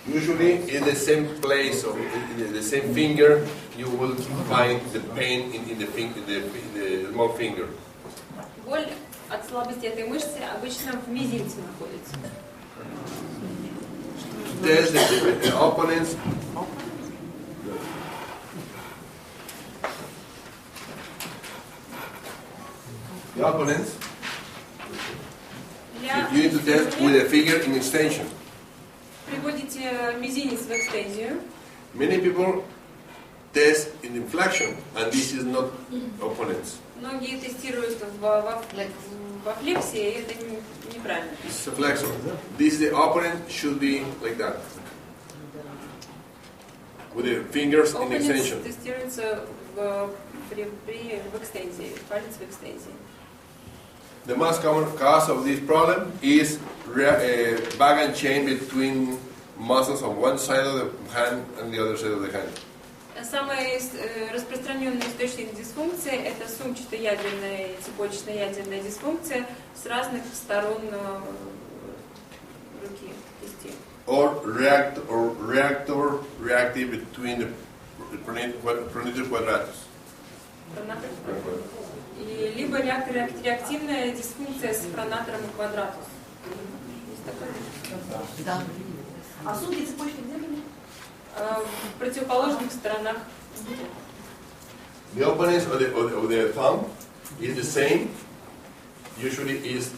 Usually in the same place or in the same finger, you will find the pain in the small finger. Боль от слабости этой мышцы обычно в мизинце находится. Test the opponents. The opponents. You need to test with a finger in extension. Приводите мизинец в экстензию. Many people test in inflection, and this is not opponents. Многие тестируют во флексии, и это неправильно. This is a flexor. This the opponent should be like that, with the fingers in extension. Оппонент тестируется в экстензии, палец в экстензии. The most common cause of this problem is bag and chain between muscles on one side of the hand and the other side of the hand. Самый распространенный источник дисфункции – это сумчато-ядерная и цепочечно-ядерная дисфункция с разных сторон руки, кисти. Or reactive between the pronator quadratus. И либо реактивная дисфункция с пронатором и квадратус. Есть такое? Да. А сумки цепочки где были? В противоположных сторонах. The opponents of the thumb is the same. Usually is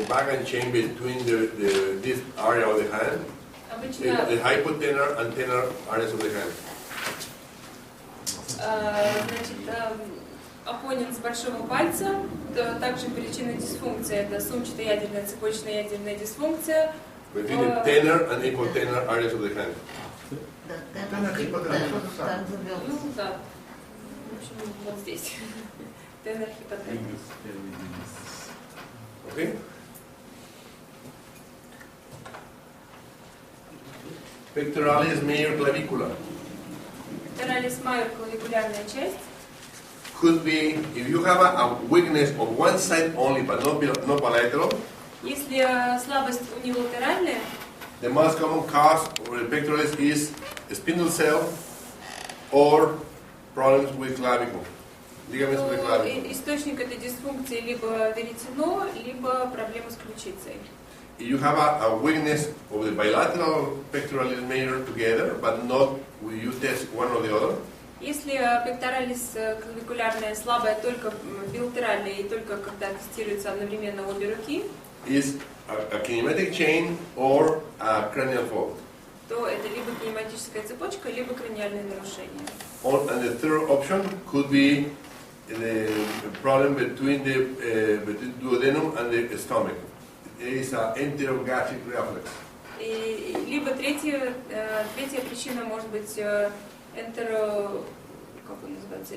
bag and chain between this area of the hand, the hypotenar and tenar areas of the hand. Значит, оппонент с большого пальца, также причина дисфункции это сумчато-ядерная, цепочно-ядерная дисфункция. Between the tenar and hypotenar areas of the hand. Ну да. В общем, вот здесь. Тенор, хипотенар. Okay. Pectoralis major clavicula. Pectoralis major клавикулярная часть. Could be if you have a weakness on one side only, but not bilateral. Если слабость унилатеральная, the most common cause of the pectoralis is spindle cell or problems with clavicle. Ligaments with то clavicle. источник этой дисфункции либо веретено, либо проблемы с ключицей. If you have a weakness of the bilateral pectoralis major together, but not will you test one or the other. Если пекторалис клавикулярная слабая только билатеральная и только когда тестируются одновременно обе руки, is a kinematic chain or a cranial fault. то это либо кинематическая цепочка, либо краниальное нарушение. And the third option could be the problem between the duodenum and the stomach. It is an enterogastric reflex. И либо третья причина может быть как он называется?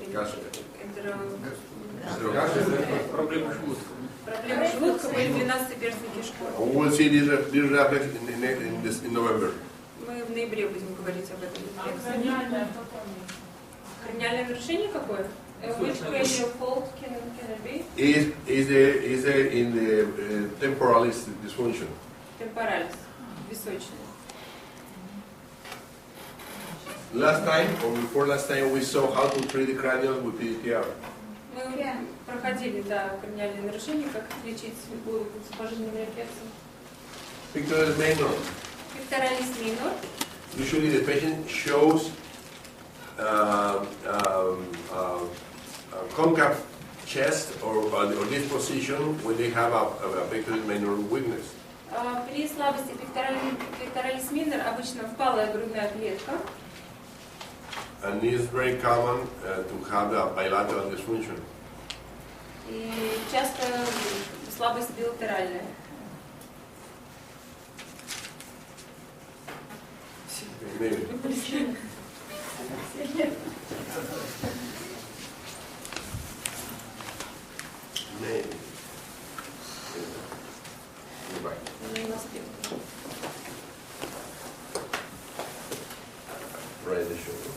Проблема желудка. Проблема желудка или 12-перстной кишкой. We will see this reflex in November. Мы в ноябре будем говорить об этом рефлексе. Краниальное нарушение какое? Which cranial fault can it be? Is in the temporalis dysfunction. Темпоралис, височный. Last time, or before last time, we saw how to treat the cranial with PDTR. Мы проходили, да, краниальные нарушения, как лечить любую сухожильную рефлексию. Pectoralis minor. Pectoralis minor. Usually the patient shows concave chest or this position when they have a pectoralis minor weakness. При слабости pectoralis minor обычно впалая грудная клетка. And it's very common to have a bilateral dysfunction. И часто слабость билатеральная. Maybe. Maybe. Right the shoulder.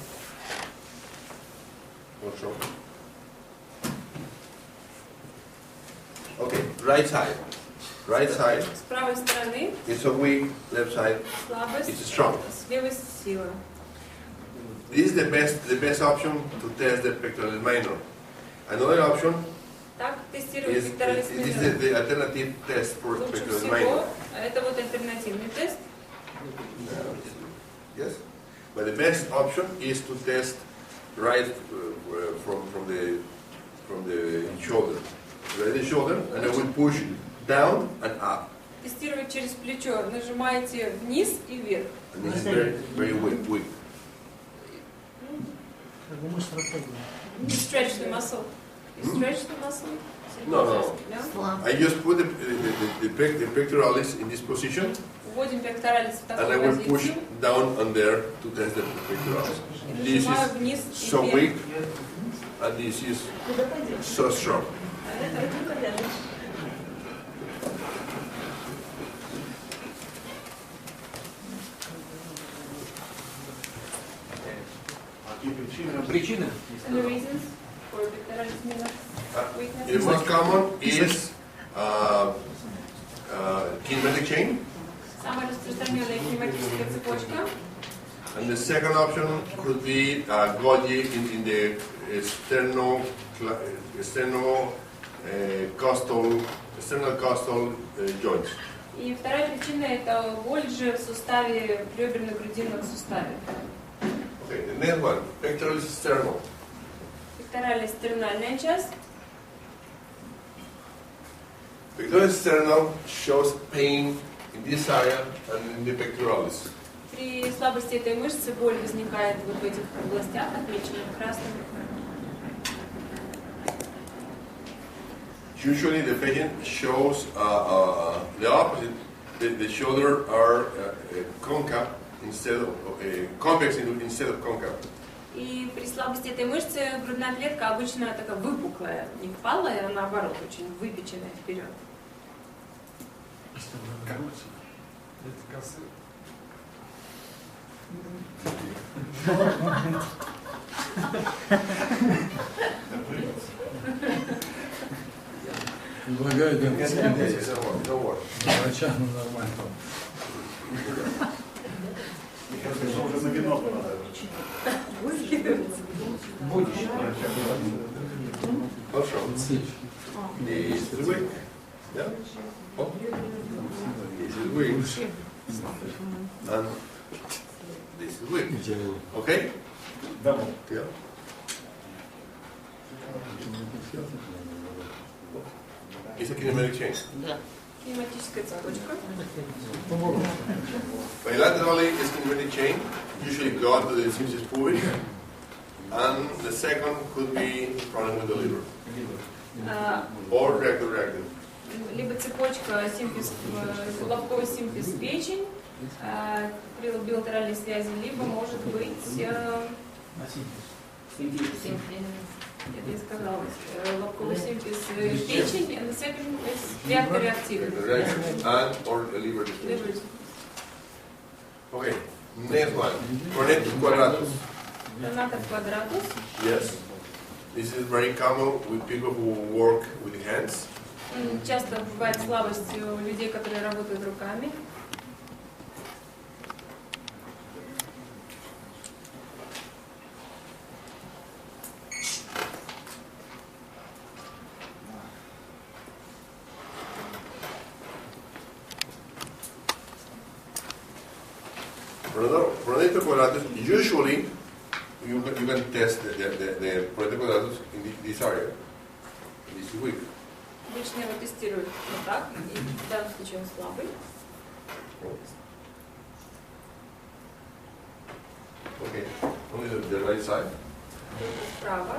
What's wrong? Okay, right side. Right side С правой стороны is so weak, left side слабость, is strong. с левой сила. This is the best option to test the pectoralis minor. Another option Так тестируют is пекторалис this is минор. the alternative test for Лучше pectoralis всего, minor. это вот альтернативный тест. Yes, but the best option is to test right from the shoulder. Right the shoulder, and then we push down and up. Тестировать через плечо. Нажимаете вниз и вверх. And this is very weak. You stretch the muscle. You stretch the muscle. No. Yeah? I just put the pectoralis in this position, Вводим пекторалис в and I такую will push позицию. down on there to test the pectoralis. И This нажимаю is вниз so и вверх. weak, and this is so strong. Причина? And the reasons for pectoralis minor The weakness. most common is kinematic chain, Самая распространенная кинематическая цепочка. and the second option could be Golgi in the sternal costal joints. И вторая причина это Гольджи в суставе реберно-грудинном суставе. Okay, the next one, pectoralis sternal. Пекторалис стернальная часть. Pectoralis sternal shows pain in this area and in the pectoralis. При слабости этой мышцы боль возникает вот в этих областях, отмеченных красным. Usually the patient shows the opposite. The shoulder are concave instead of convex instead of concave. И при слабости этой мышцы грудная клетка обычно такая выпуклая, не впалая, а наоборот, очень выпеченная вперед. Предлагаю делать Don't worry. врача нормально. Уже на вино надо. Будешь. Хорошо. This is weak. Yeah. Oh. This is weak. And this is weak. Okay? Давай. Yeah. It's a kinematic chain. Кинематическая цепочка. Bilaterally is kinematic chain. Usually go out to the symphysis pubis. And the second could be problem with the liver. Or reactive. Либо цепочка симфиз, лобковый симфиз печень, при билатеральной связи, либо может быть это я сказала, лобковый симфиз печень, and the second is reactive. And or the liver disease. Okay, next one. Pronator quadratus. Pronator quadratus. Yes. This is very common with people who work with hands. Часто бывает слабость у людей, которые работают руками. Pronator quadratus, usually you can test the pronator quadratus in this area. This is weak. Обычно его тестируют вот так, и в данном случае он слабый. Okay, only the right side. Справа.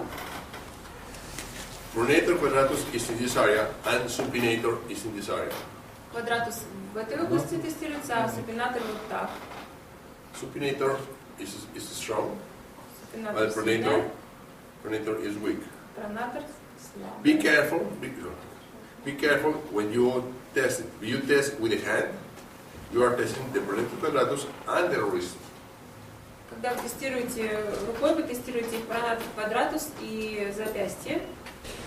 Pronator quadratus is in this area and supinator is in this area. Квадратус в этой области тестируется, а супинатор вот так. Supinator is strong, Супинатор but сильный, pronator is weak. пронатор слабый. Be careful when you test it. When you test with the hand, you are testing the pronator quadratus and the wrist. Когда вы тестируете рукой, вы тестируете пронатор квадратус и запястье.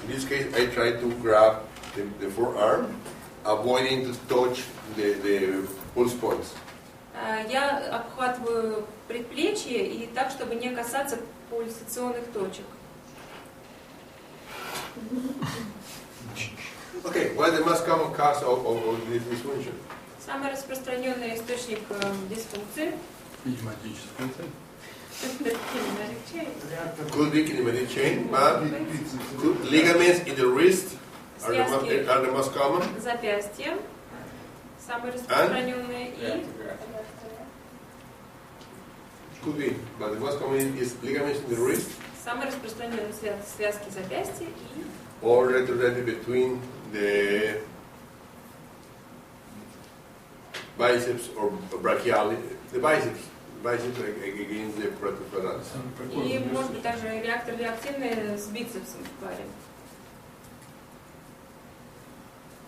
In this case, I try to grab the forearm avoiding to touch the pulse points. Я обхватываю предплечье и так, чтобы не касаться пульсационных точек. Okay, what is the most common cause of this dysfunction? Самый распространенный источник дисфункции Пневматическая цель. Could be kinematic chain, but ligaments in the wrist are the most common. Запястье самые распространенные и Could be, but the most common is ligaments in the wrist самые распространенные связки запястья и or retrograde between the biceps or brachialis, the biceps against the protofemoralis. и может быть также реактор реактивный с бицепсом в паре.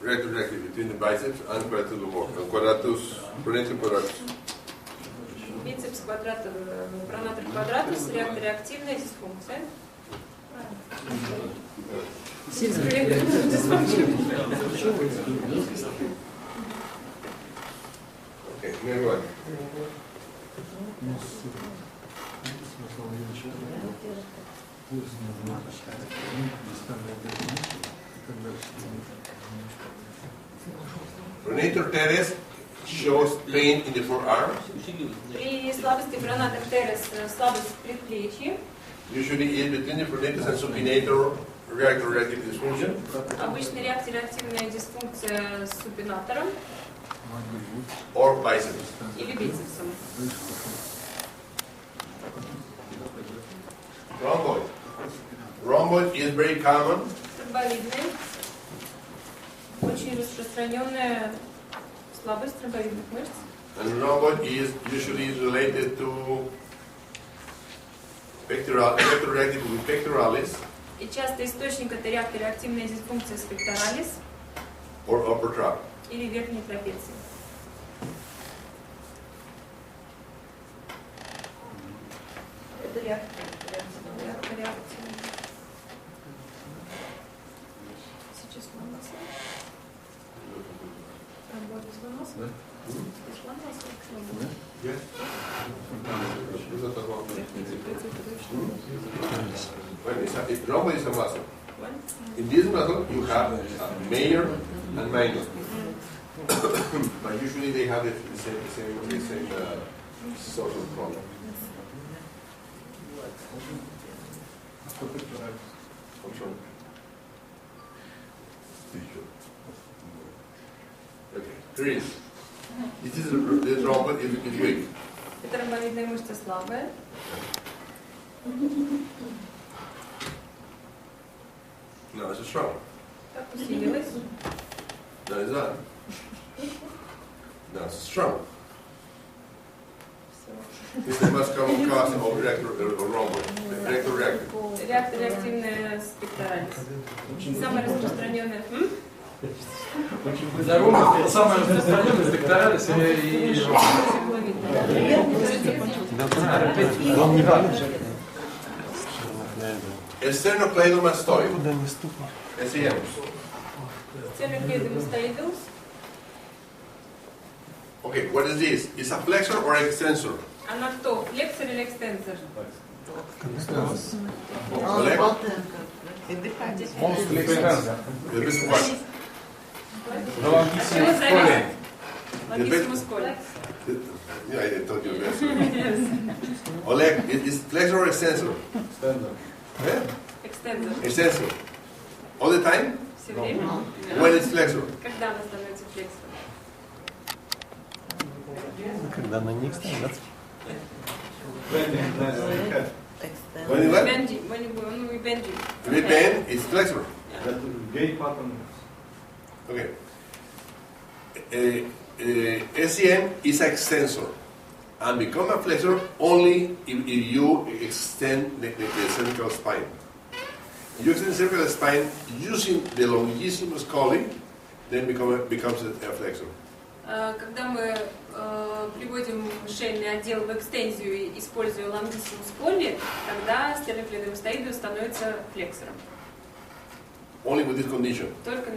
Retrograde between the biceps and quadratus, pronator quadratus. Бицепс квадратов, пронатор квадратус, реактор реактивная дисфункция. Okay, next one. Pronator teres shows pain in the forearm. При слабости пронатор терес слабость в предплечье. Usually is between the pronator and supinator reactor reactive dysfunction. Обычно реактор реактивная дисфункция с супинатором Or biceps. или бицепсом. Rhomboid. Rhomboid is very common. Тромбоидная. Очень распространенная слабость тромбоидных мышц. And rhomboid is usually related to reactive with pectoralis И часто источник это реактор реактивная дисфункция с пекторалис or upper trap. или верхней трапеции. Это реактор. Реактор реактивная. Сейчас сломался. Работа сломался? Да. Сломался? Yes. Rhomboid is a muscle. In this muscle, you have a major and minor. But usually they have the same sort of problem. Okay, Chris. This rhomboid is weak. Это ромбовидная мышца слабая. No, it's strong. Так усилилась. No, it's not. No, it's strong. This is the most common cause of reactor rhomboid. Reactor. Реактор реактивная спектралис. Самая распространенная. Здоровье это самое распространенное, пекторалис и Sternocleidomastoid. SEM. Стеноклеидомастоидус. Okay, what is this? Is a flexor or extensor? Она кто? Флексор или экстенсор? Leg? The best one. Лонгиссимус коле. Yeah, I told you that. Oleg, is flexor or extensor? Yeah? Экстенсор. Extensor. All the time? Все время? When it's flexor? Когда она становится флексором? Когда на них становится. When you what? Бенджи. Ну и бенджи. When it bend, it's flexor. Gate pattern. Okay. SEM is an extensor and become a flexor only if you extend the cervical spine. You extend the cervical spine using the longissimus colli, then becomes a flexor. Когда мы приводим шейный отдел в экстензию, используя лонгиссимус колли, тогда стеноклеидомастоидус становится флексором. Only with this condition. Только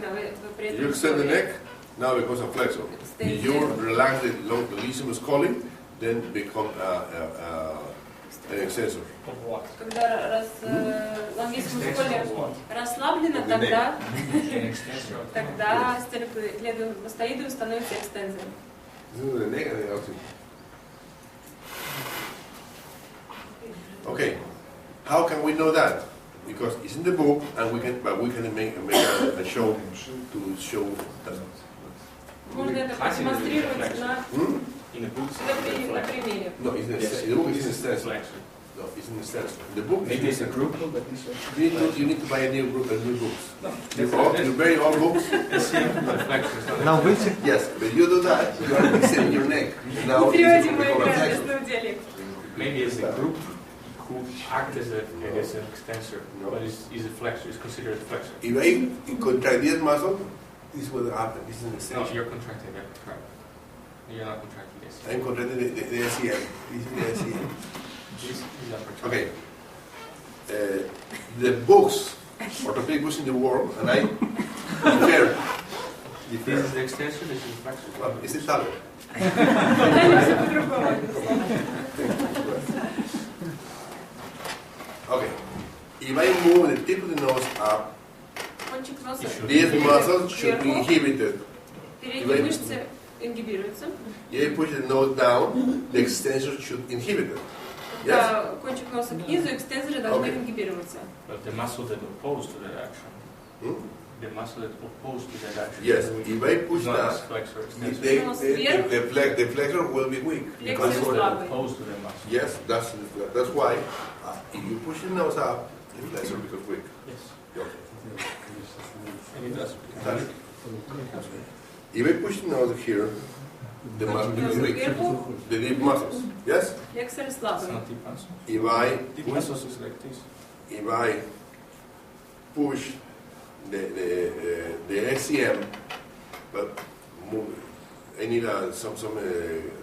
при этом You extend the neck, now becomes a flexor. If you relax the longitudinal column, then become an extensor. Когда лонгисимус колли расслаблена, тогда стереокледомастоидеум становится экстензором. Okay, how can we know that? Because it's in the book, and we can make a show to show that. Можно это продемонстрировать на примере. No, it's in the book. It's in the stencil. No, it's in the stencil. The book. Maybe it's a group. You need to buy a new books. You bury all books. Now which? Yes, but you do that. You are missing your neck. Now Переводим мой местный диалект. Maybe it's a group who act as an extensor, but is a flexor, is considered a flexor. If I contract this muscle, this will happen. This is an extension. No, you're contracting that. You're not contracting this. I'm contracting the SCM. This is the SCM. This is not contracting. Okay. The books, orthopedic books in the world, and I compare. This is the extensor, this is the flexor. Well, it's the talent. Okay. If I move the tip of the nose up, these muscles should be inhibited. Передние мышцы ингибируются. If I push the nose down, the extensor should inhibit it. Yes? Да, кончик носа к низу, экстензоры должны ингибироваться. But the muscle that opposed to that action. The muscle that opposed to that action. Yes. If I push down, the flexor will be weak. Flexor слабый. Opposed to the muscle. Yes, that's why if you push the nose up, the flexor becomes weak. Yes. Okay. And it does. If I push the nose here, the muscle becomes weak. The deep muscles. Yes? Flexor It's слабый. not deep muscle. If Deep muscles is like this. I push the SCM, but move, I need some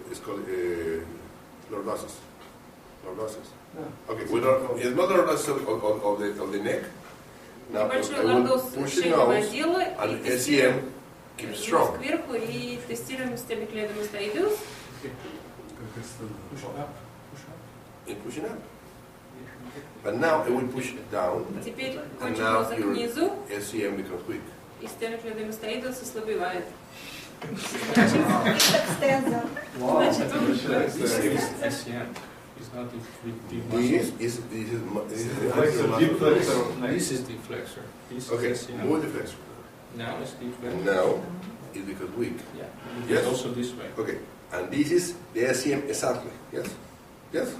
it's called lordosis. Lordosis. Okay, it's not lordosis of the neck. Now Небольшой I will лордоз push the шейного nose, отдела and и SCM keeps strong. кверху и тестируем стемикледомастоидеус. Push up. Push up. And pushing up. But now I will push it down, Теперь and кончик now носа к your SCM SCM becomes weak. и стемикледомастоидеус ослабевает. Экстензор. Значит, он SCM. It's not deep muscle. This is the Flexor, muscle. deep flexor. This is the flexor. This Okay, is SCM. move the flexor. Now it's deep And flexor. now it becomes weak. Yeah. Yes. It's also this way. Okay, and this is the SCM exactly. Yes? Yes?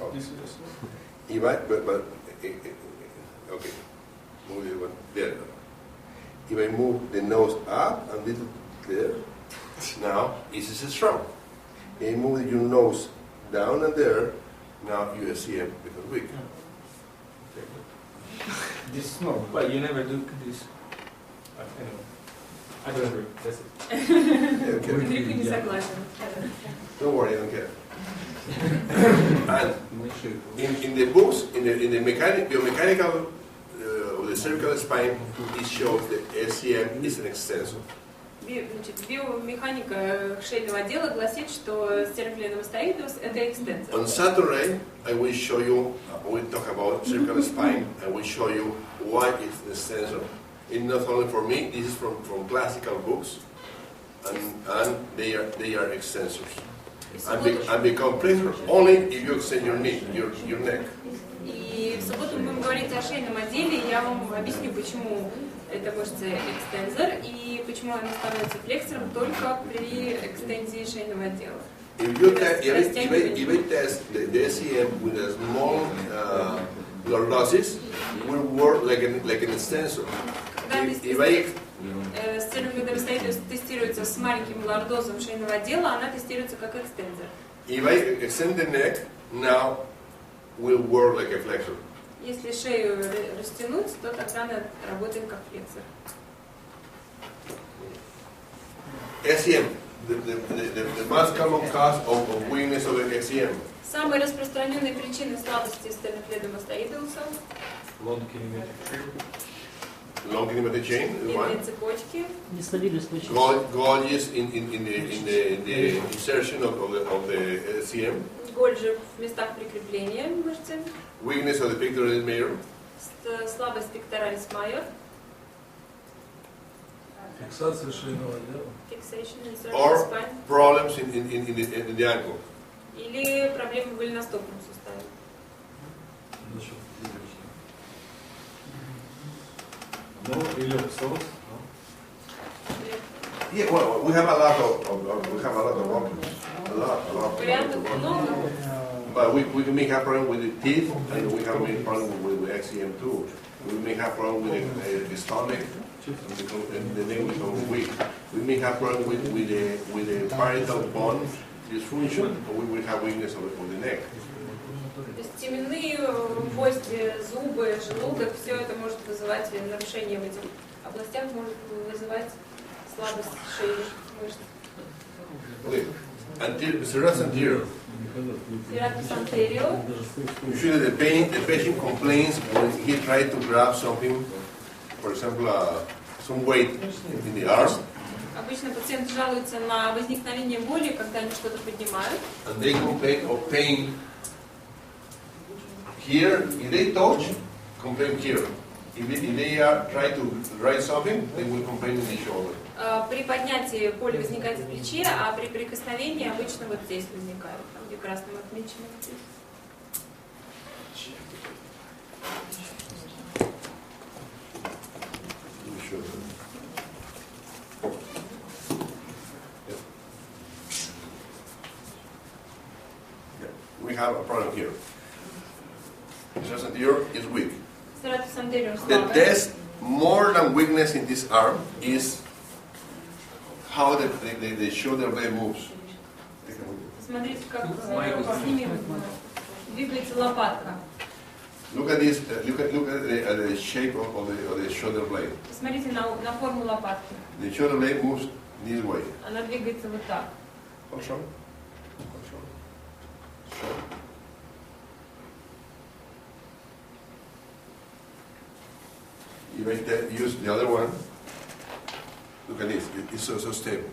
Oh. This is SCM. If I, okay, move the one there. If I move the nose up and little there, now this is strong. If I move your nose down and there, now your SCM becomes weak. This no. Well, you never do this. Anyway, I don't agree. That's it. Yeah, okay. Энрико не согласен. Don't worry, I don't care. And in the books, in the biomechanical of the cervical spine, it shows that SCM is an extensor. Биомеханика шейного отдела гласит, что стемикледомастоидеус это экстензор. On Saturday, I will show you, we'll talk about cervical spine, and we'll show you why it's an extensor. It's not only for me, this is from classical books, and they are extensors. And become flexor only if you extend your knee, your neck. И в субботу мы будем говорить о шейном отделе, и я вам объясню, почему эта мышца экстензор и почему она становится флексором только при экстензии шейного отдела. If you test the SCM with a small lordosis, will work like an extensor. Когда стемикледомастоидеус тестируется с маленьким лордозом шейного отдела, она тестируется как экстензор. If I extend the neck, now will work like a flexor. Если шею растянуть, то тогда она работает как флексор. SCM, the most common cause of weakness of the SCM. Самые распространенные причины слабости стемикледомастоидеуса long in the chain. длинные цепочки. Нестабильность случая. Gouges in the insertion of the LCM. Гольджи в местах прикрепления мышцы. Weakness of the pectoralis major. Слабость пекторалис майор. Фиксация шейного отдела. Fixation in cervical Or spine. problems in the ankle. Или проблемы в голеностопном суставе. Насчет ну, или псоз. Yeah, well, we have a lot of options. A lot. Вариантов много. But we may have problem with the teeth, and we have a problem with XCM too. We may have problem with the stomach, and the neck becomes weak. We may have problem with the parietal bone dysfunction, or we will have weakness of the neck. То есть теменные кости, зубы, желудок, все это может вызывать нарушение в этих областях, может вызывать слабость шеи, мышц. Okay. Serratus anterior. Serratus anterior. Usually the patient complains when he tries to grab something, for example, some weight in the arm. Обычно пациент жалуется на возникновение боли, когда они что-то поднимают. And they complain of pain here. If they touch, complain here. If they try to write something, they will complain in the shoulder. При поднятии боли возникает в плече, а при прикосновении обычно вот здесь возникает, там где красным отмечено. We have a problem here. Serratus anterior is weak. Serratus anterior The слабая. test, more than weakness in this arm, is how the shoulder blade moves. Смотрите, как с ними двигается лопатка. Look at this. Look at the shape of the shoulder blade. Посмотрите на форму лопатки. The shoulder blade moves this way. Она двигается вот так. Show. You may use the other one. Look at this. It's so stable.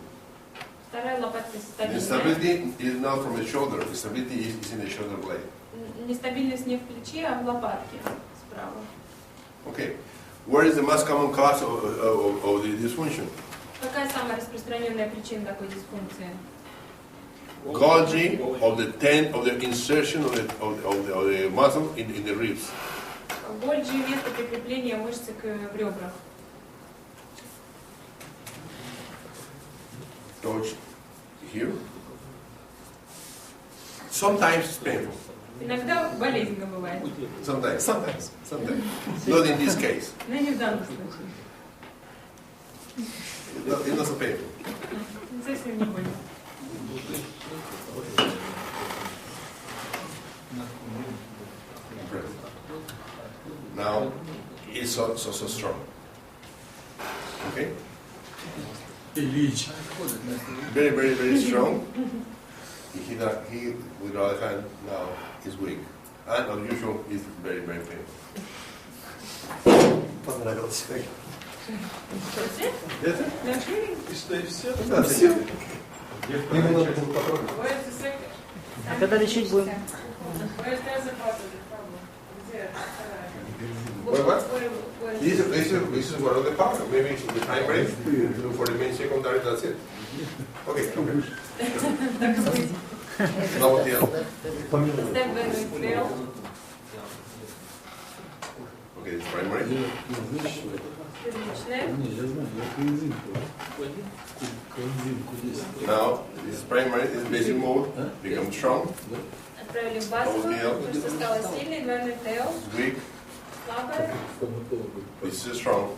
Вторая лопатка The стабильная. stability is not from the shoulder. The stability is in the shoulder blade. Нестабильность не в плече, а в лопатке справа. Okay. Where is the most common cause of the dysfunction? Какая самая распространенная причина такой дисфункции? Gouging of the insertion of the muscle in the ribs. Гольджи – место прикрепления мышцы в ребрах. Touch here. Sometimes it's painful. Иногда болезненно бывает. Sometimes. Not in this case. Но не в данном случае. It's not so painful. Совсем не больно. Now it's so strong. Okay? Very strong. He with the other hand now is weak. And unusual is very painful. Понравилось. Нашли? И что, и все? Да, все. Именно надо было попробовать. А когда лечить будем? What? This is one of the parts. Maybe it's the time break for the main secondary. That's it. Okay. Now what the other? Okay, it's primary. Now this is primary. This basic mode becomes strong. Отправили в базовую, мышца стала сильной, двойной ТЛ, Weak. слабая, This is strong.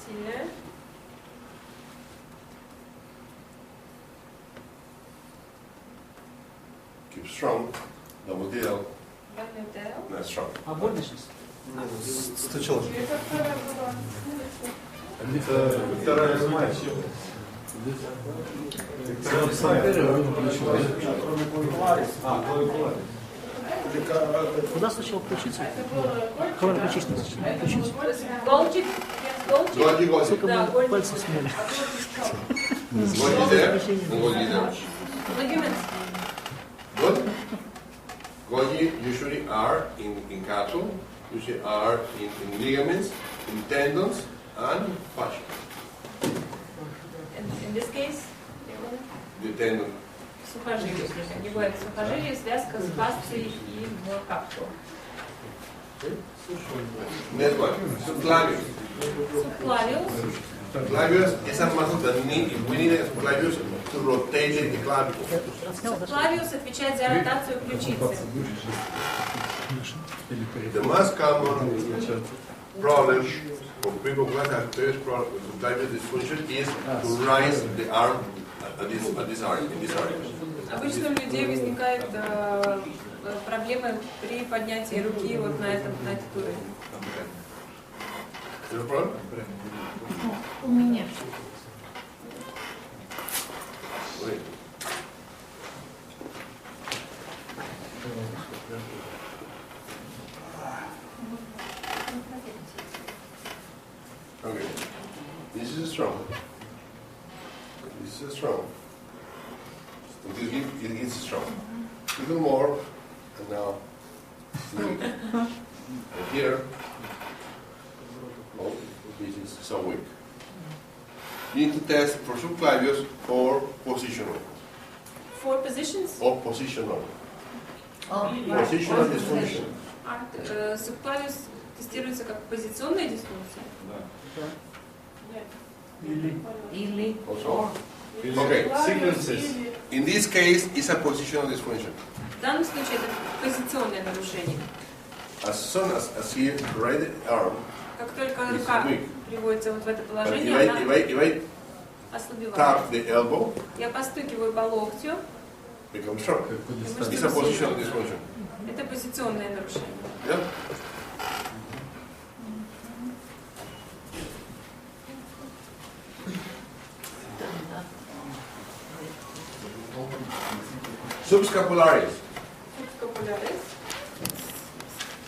сильная. Keep strong. Double DL. Двойной ТЛ. Not strong. А больно сейчас? Стучал. Это вторая была. Вторая зима. Куда сначала включиться? Кого включить? Включить. Голчик, Dolce? Goji, goji. Сколько Да, мы Goji. пальцев смели. Goji there, and goji there. Ligaments. Good. Goji usually are in cattle, usually are in ligaments, in tendons, and fascia. In this case, The tendon. сухожилие. Не бывает сухожилие, связка с фасцией и в капсуле. Next one. Subclavius. Subclavius. Subclavius is a muscle that we need a subclavius to rotate the clavicle. Subclavius отвечает за ротацию ключицы. The most common problem for people who have serious problem with subclavius dysfunction is to raise the arm at this area, in this area. Обычно у людей возникают проблемы при поднятии руки вот на этот уровень. Is there a problem? У меня. Wait. Okay. This is strong. This is strong. It is strong. A little more, and now. And here. Oh, this is so weak. You need to test for subclavius or positional. 4 positions? Or positional. Positional dysfunction. Субклавиус тестируется как позиционная дисфункция? Или. Also. Okay. Sequences. In this case, it's a positional dysfunction. В данном случае это позиционное нарушение. As soon as he right arm, Как только It's рука weak. приводится вот в это but положение, if она I ослабевает. tap the elbow, Я постукиваю по локтю, becomes strong. и It's мышца a positional усиливается. dysfunction. Это позиционное нарушение. Yeah. Subscapularis Subscapularis.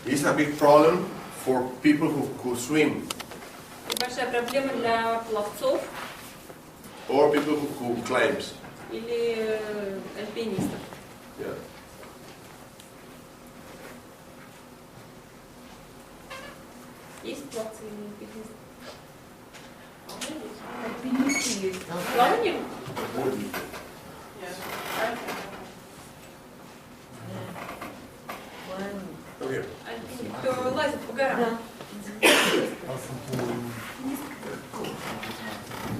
is a big problem for people who swim Это большая проблема для пловцов or people who climbs. или альпинистов. Yeah. Есть пловцы или альпинисты? Альпинисты есть. Плавание? Okay. Альпинист. Кто лазит по горам? Да.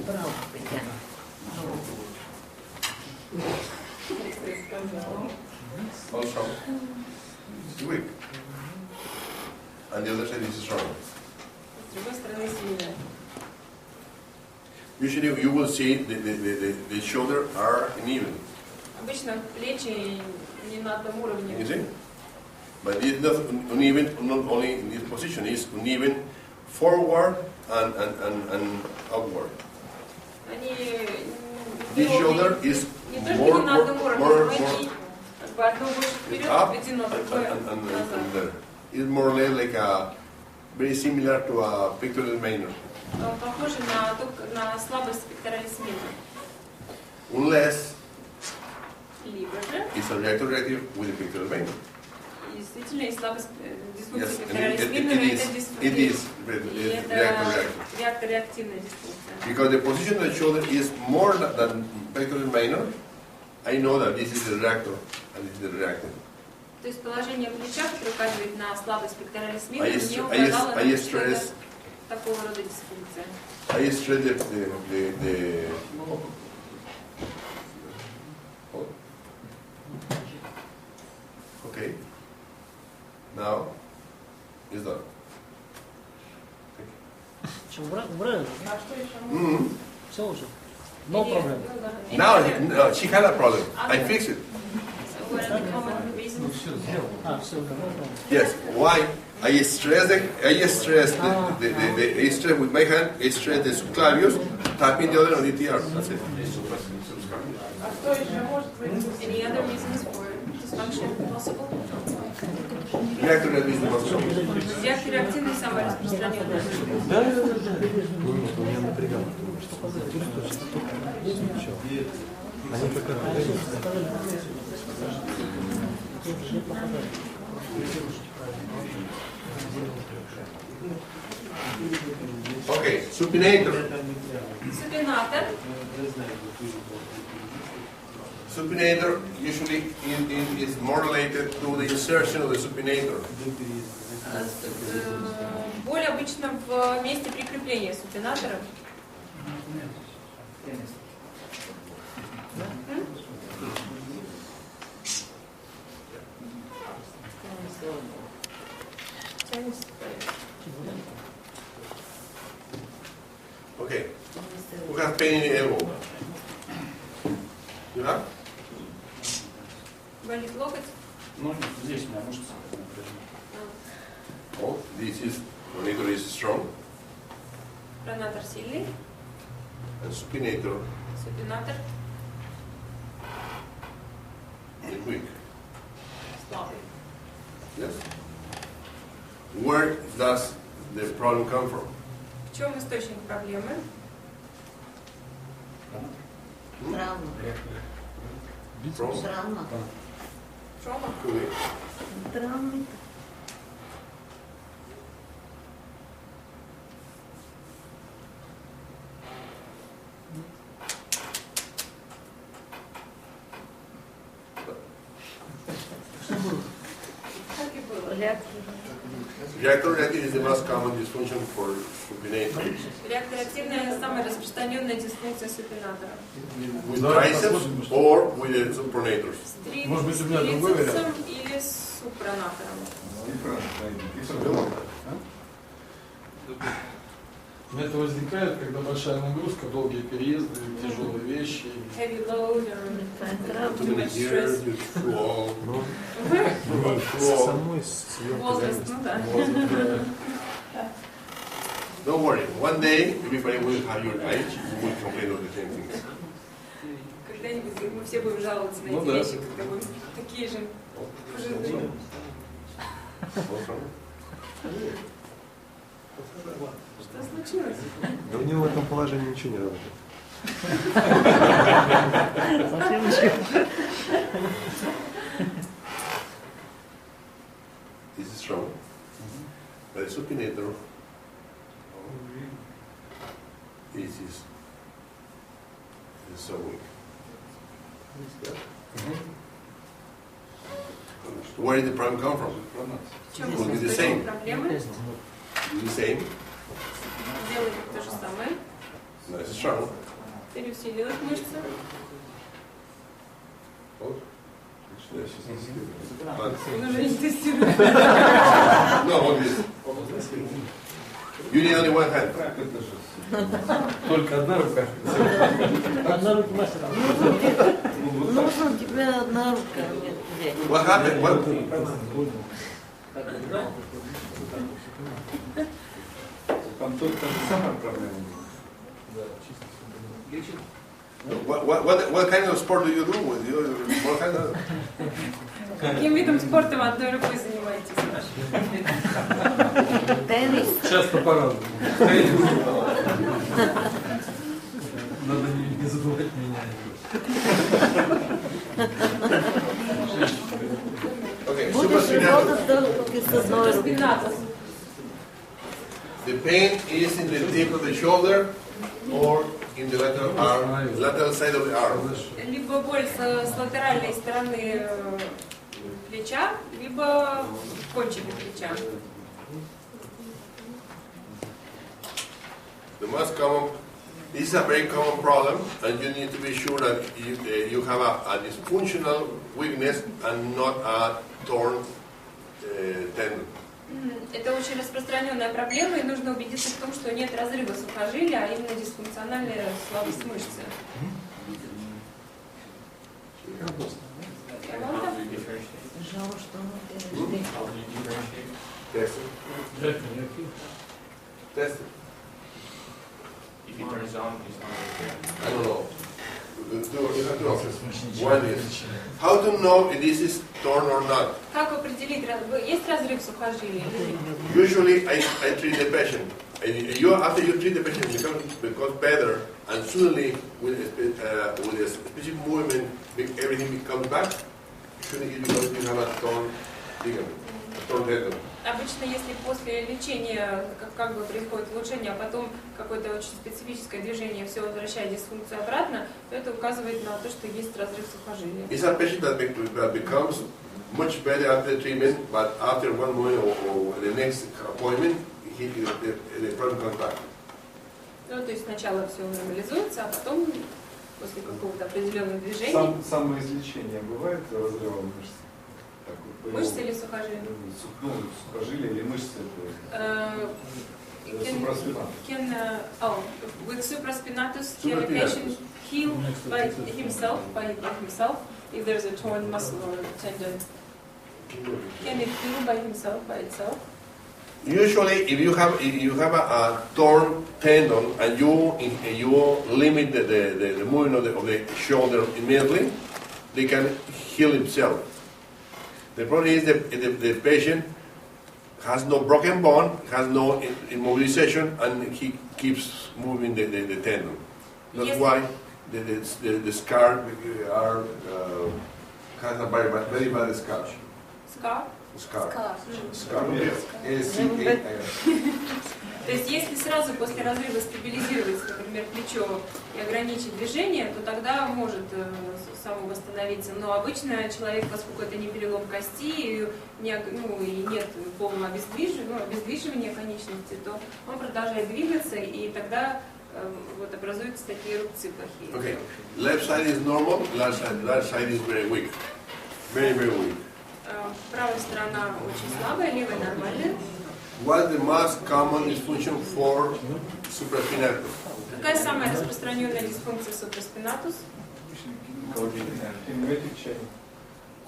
Браво, Татьяна. Also, it's weak. And the other side is strong. С другой стороны сильная. Usually you will see the shoulder are uneven. Обычно плечи не на одном уровне. You see? But it's not uneven, not only in this position, it's uneven forward and upward. Они This shoulder is не то, что more, не на more, одном уровне, more, но more они как бы одно больше вперед, up введено, другое назад. and there. It's more or less like a, very similar to a pectoral minor. Похоже на слабость пекторалис минор. Unless Либо же it's a reactor reactive with a pectoral minor. действительно есть слабость дисфункции Yes, пекторалис it минор, is. это It дисфункция. is И reactor это reactive. реактор-реактивная дисфункция. Because the position of the shoulder is more than pectoral minor, I know that this is the reactor and this is the reactive. То есть положение плеча, которое указывает на слабость пекторалис минор, I мне указало, stress что это такого рода дисфункция. I stress okay. Now it's done. Что, убрали? Mm-hmm. Все уже. No problem. Now no, she had a problem. I fixed it. So what are the common reasons? Все, no problem. Yes. Why? I stress with my hand. I stress the subclavius, tapping the other on the TR. That's it. Any other reasons for dysfunction possible? Reactor reactive is the most common. Реактор реактивный самый распространенный. Да. Нет, меня напрягало. Они как Okay, supinator. Супинатор. Supinator usually is more related to the insertion of the supinator. Боль обычно в месте прикрепления супинатора. Okay. Who has pain in the elbow? You have? Болит локоть. Ну, здесь у меня мышца. Oh, this is pronator is strong Пронатор сильный. and supinator Супинатор is weak. слабый. Yes. Where does the problem come from? В чем источник проблемы? Травма. From? Травма. Трома. Could be. Травма. Как и было. Reactor reactive is the most common dysfunction for supinator. Реактор реактивная самая распространенная дисфункция супинатора. With triceps or with the supinators. С Может быть, у меня другой трицепсом или с супронатором. Это возникает, когда большая нагрузка, долгие переезды, тяжелые вещи. Heavy load or too much stress. Самой Возраст, ну да. Don't worry, one day everybody will have your age, you will complain of the same things. Когда-нибудь мы все будем жаловаться на Ну эти да. вещи, когда будем такие же пожилые. Что случилось? Да у него в этом положении ничего не работает. This is strong. But the supinator, this is so weak. Where did the problem come from? В чем Will be the источник same. проблемы? The same. Делали то же самое. No, it's strong. Переусилилась мышца. But Он уже не тестирует. no, what is? You need only one hand. Только одна рука. Одна рука мастера. Нужно тебе одна рука взять. What happened? What? Там только самая проблема. What kind of sport do you do with you? What kind of? Каким видом спорта вы одной рукой занимаетесь? Теннис. Часто по-разному. Надо не забывать меня. Okay, Будешь работать только с одной рукой. Пинатус. The pain is in the tip of the shoulder or in the lateral arm, lateral side of the arm. Либо боль с латеральной стороны плеча, либо в кончике плеча. The most common, this is a very common problem, and you need to be sure that you have a dysfunctional weakness and not a torn tendon. Это очень распространенная проблема, и нужно убедиться в том, что нет разрыва сухожилия, а именно дисфункциональная слабость мышцы. Жалко, что мы Test it. Test it. If he turns on, he's not. I don't know. You have two options. One is how to know if this is torn or not? Как определить, есть разрыв сухожилия или нет? Usually I treat the patient. After you treat the patient, it becomes better, and suddenly with a specific movement, everything comes back. Usually it becomes you have a torn ligament, a torn tendon. Обычно, если после лечения как бы происходит улучшение, а потом какое-то очень специфическое движение все возвращает дисфункцию обратно, то это указывает на то, что есть разрыв сухожилия. It's a patient that becomes much better after the treatment, but after 1 month or the next appointment, the problem comes back. Ну, то есть сначала все нормализуется, а потом после какого-то определенного движения. Самоизлечение бывает разрывом мышц? Мышцы или сухожилия? Ну, сухожилия или мышцы. With supraspinatus, can a patient heal by himself if there's a torn muscle or tendon? Can it heal by himself, by itself? Usually, if you have a torn tendon and you limit the movement of the shoulder immediately, they can heal himself. The problem is the patient has no broken bone, has no immobilization, and he keeps moving the tendon. That's Yes. why the scar has a very bad scar. Scar? Scar. Скар. То есть, если сразу после разрыва стабилизировать, например, плечо и ограничить движение, то тогда может само восстановиться. Но обычно человек, поскольку это не перелом кости, и нет полного обездвиживания конечности, то он продолжает двигаться, и тогда вот образуются такие рубцы плохие. Okay, left side is normal, right side is very weak. Very, very weak. Правая сторона очень слабая, левая нормальная. What is the most common dysfunction for supraspinatus? Какая самая распространенная дисфункция supraspinatus?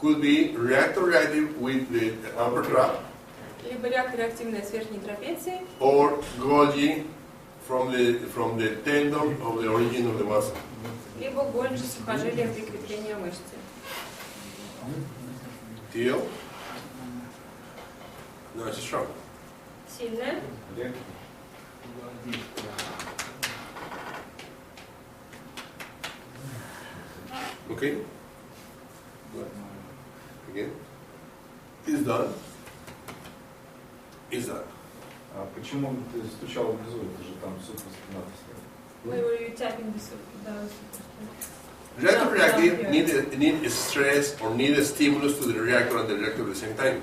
Could be reactive with the upper trap, Либо реактивная с верхней трапецией, or Golgi from the tendon of the origin of the muscle. либо Гольджи сухожилием прикрепления мышцы. Deal? No, it's strong. Сильная. Okay? Good. Again. It's done. It's done. А почему ты стучал внизу? Это же там суpraspinatus. Where were you tapping this? Reactor reactive need a stress or need a stimulus to the reactor and the reactor at the same time.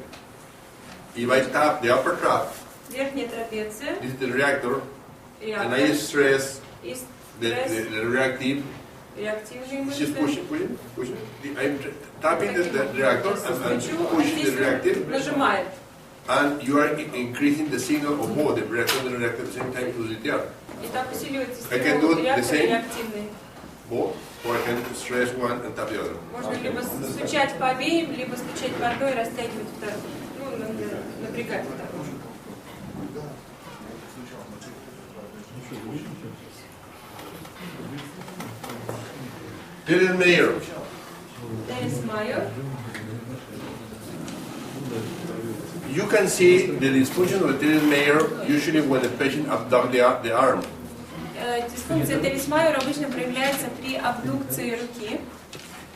If I tap the upper trap, Верхняя трапеция. this is the reactor, and I stress И the reactive, реактивные just мышцы. pushing. I'm tapping the reactor and pushing the reactive, Нажимает. and you are increasing the signal of both the reactor and the reactor at the same time to the DTR. И так усиливается I can do стимул it the реактора same. реактивный. Both, or I can stress one and tap the other. Можно либо стучать по обеим, либо стучать по одной и растягивать вторую. Ну, напрягать вторую. Terence Mayer. Теренс Майер. You can see the dysfunction of the Terence Mayer usually when the patient abducts the arm. Дисфункция Теренс Майер обычно проявляется при абдукции руки.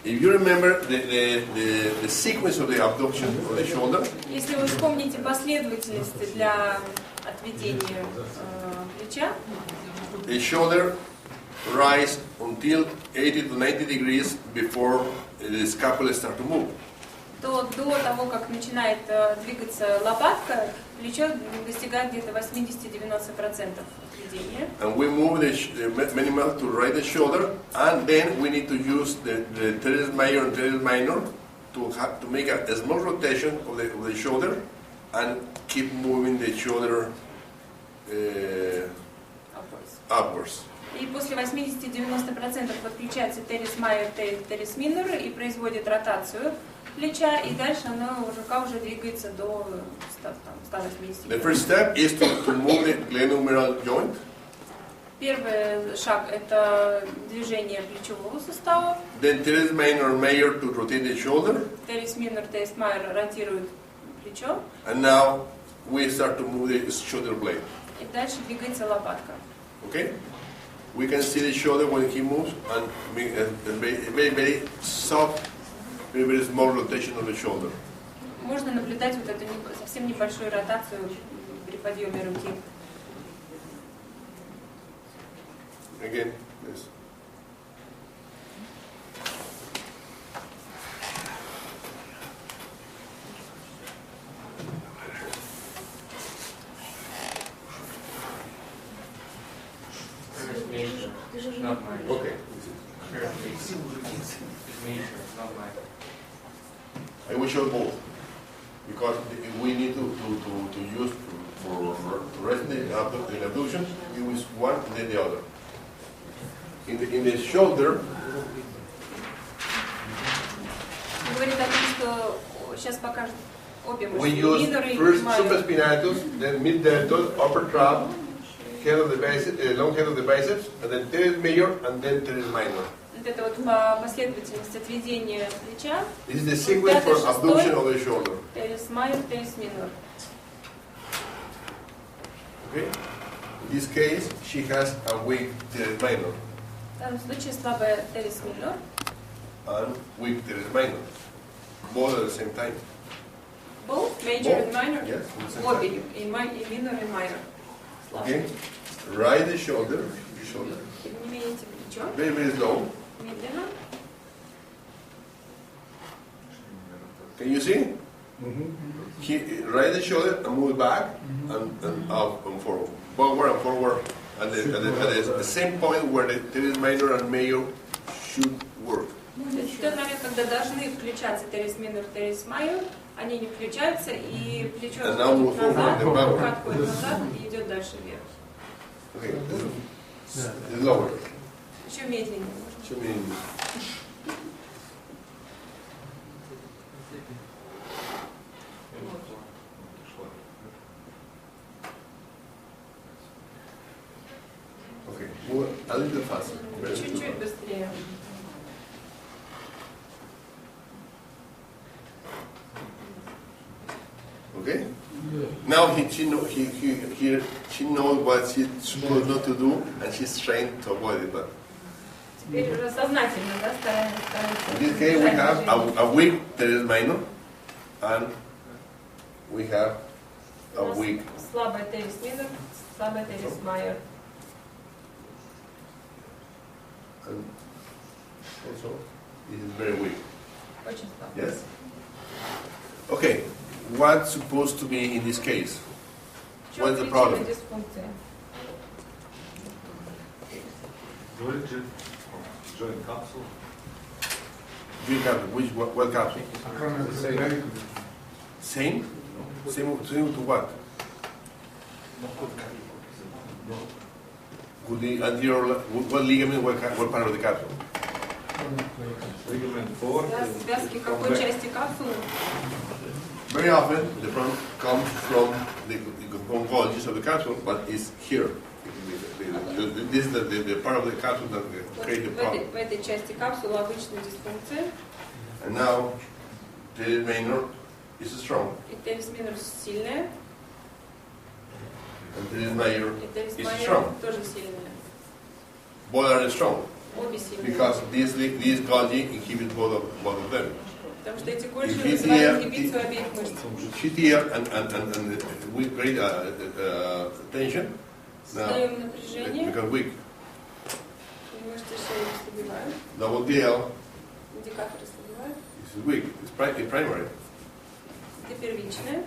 If you remember the sequence of the abduction of the shoulder, Если вы вспомните последовательность для отведения плеча, the shoulder rise until 80 to 90 degrees before the scapula start to move. то до того, как начинает двигаться лопатка, плечо достигает где-то 80-90% отведения. And we move the minimal to right the shoulder, and then we need to use the teres major and teres minor to make a small rotation of the shoulder and keep moving the shoulder upwards. И после 80-90% подключается терес майор, терес минор и производит ротацию плеча, и дальше рука уже двигается до 180. The first step is to move the glenohumeral joint. Первый шаг – это движение плечевого сустава. Then teres minor major to rotate the shoulder. Teres minor, teres major ротирует плечо. And now we start to move the shoulder blade. И дальше двигается лопатка. Okay? We can see the shoulder when he moves and very, very soft, very, very small rotation of the shoulder. Можно наблюдать вот эту совсем небольшую ротацию при подъеме руки. Again, yes. Not mine. Okay. It's nature, not mine. I will show both because we need to use for rest in abduction. You use one and then the other. In the shoulder. Говорит о том, что сейчас покажет обе We мышцы. use Минор и first майор. supraspinatus, then mid-deltoid, upper trap, head of the biceps, long head of the biceps, and then teres major, and then teres minor. Вот это вот по последовательности отведения плеча. This is the sequence for abduction of the shoulder. Терес майор, терес минор. Okay? In this case, she has a weak teres minor В данном случае слабая терес минор. and weak teres minor, both at the same time. Both major and minor. Yes, at the same Обе, time. и минор, и майор. Okay? Right the shoulder, Поднимите плечо. very, very slow. Медленно. Can you see? Right the shoulder and move back and out and forward. Backward and forward at the same point where the teres minor and major should work. То есть в тот момент, когда должны включаться терес минор, терес майор, они не включаются, и плечо And now move отходит назад, forward, рука backward. отходит назад и идет дальше вверх. Okay, this is lower. Еще медленнее. 2 minutes. Okay, move a little faster. Чуть-чуть быстрее. Okay? Now she knows what she's supposed not to do, and she's trying to avoid it. But Теперь уже сознательно, да, стараемся. in this case, we have a weak teres minor, and we have a weak. Слабая терес минор, слабая терес майор. And also, this is very weak. Очень слабая. Yes? Okay, what's supposed to be in this case? В чем What's the причина problem? дисфункции? Joint capsule. Which capsule? What capsule? Same? Same to what? With the anterior, what ligament, what part of the capsule? Ligament 4. Связки какой части капсулы? Very often, the problem comes from the convolutions of the capsule, but it's here. This is the part of the capsule that creates the problem. В этой части капсулы обычно дисфункция. And now, teres minor is strong, И терес минор сильная, and teres major и терес is майор strong. тоже сильная. Both are strong Обе сильные. because this Golgi inhibits both of them. Потому что эти кольши If it's вызывают here, ингибицию обеих мышц. She's here and we create tension. Now, Создаем it напряжение, becomes weak. и мышцы шеи ослабевают, Double DL индикаторы ослабевают. is weak. It's primary. Это первичное.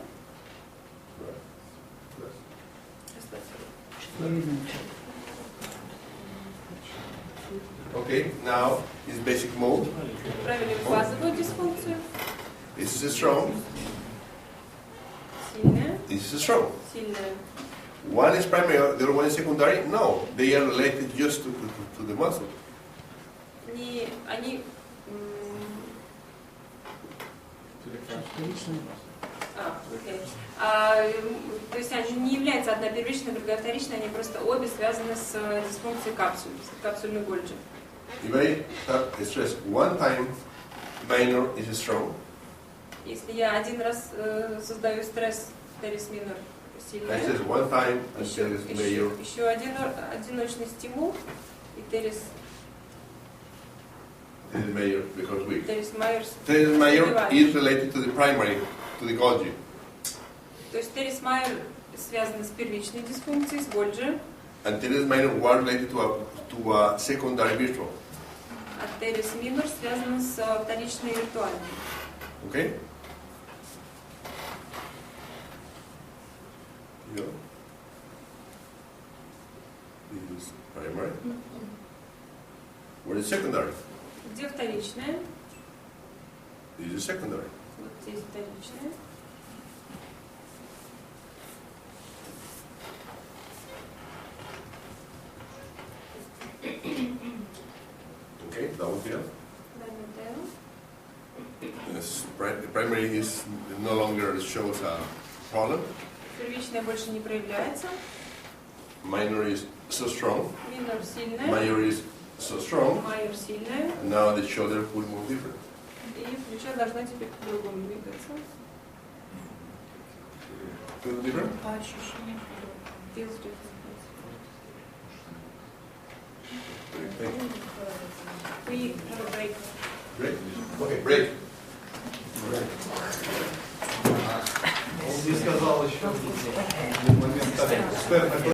Okay, now is basic mode. Правили базовую дисфункцию. This is strong. Сильная, This is strong. сильная. One is primary, the other one is secondary. No, they are related just to the muscle. Они Окей. То есть они не являются одна первичная, другая вторичная, они просто обе связаны с дисфункцией капсуль, капсульной Гольджи. If I stress one time, minor is strong. Если я один раз создаю стресс, терис минор I сильный. stress one time, and teris major. Еще один одиночный стимул, и терис Teris major becomes weak. майор. Teris major is related to the primary, to the Golgi. То есть терис майор связан с первичной дисфункцией, с Гольджи, And teres minor was related to a secondary virtual. а терис минор связан с вторичной виртуальной. Okay? Yeah. This is primary. What is secondary? Где вторичная? This is secondary. Вот здесь вторичная. Okay, double here. Дальний тел. Yes, the primary is no longer shows a problem. Первичная больше не проявляется. Minor is so strong. Минор сильная. Major is so strong. Майор сильная. Now the shoulder will move different. И плечо должно теперь по-другому двигаться. Feel different? По ощущениям. Feels different. Thank you. We have a break. Break? Okay, break. Он мне сказал еще в момент, как эксперт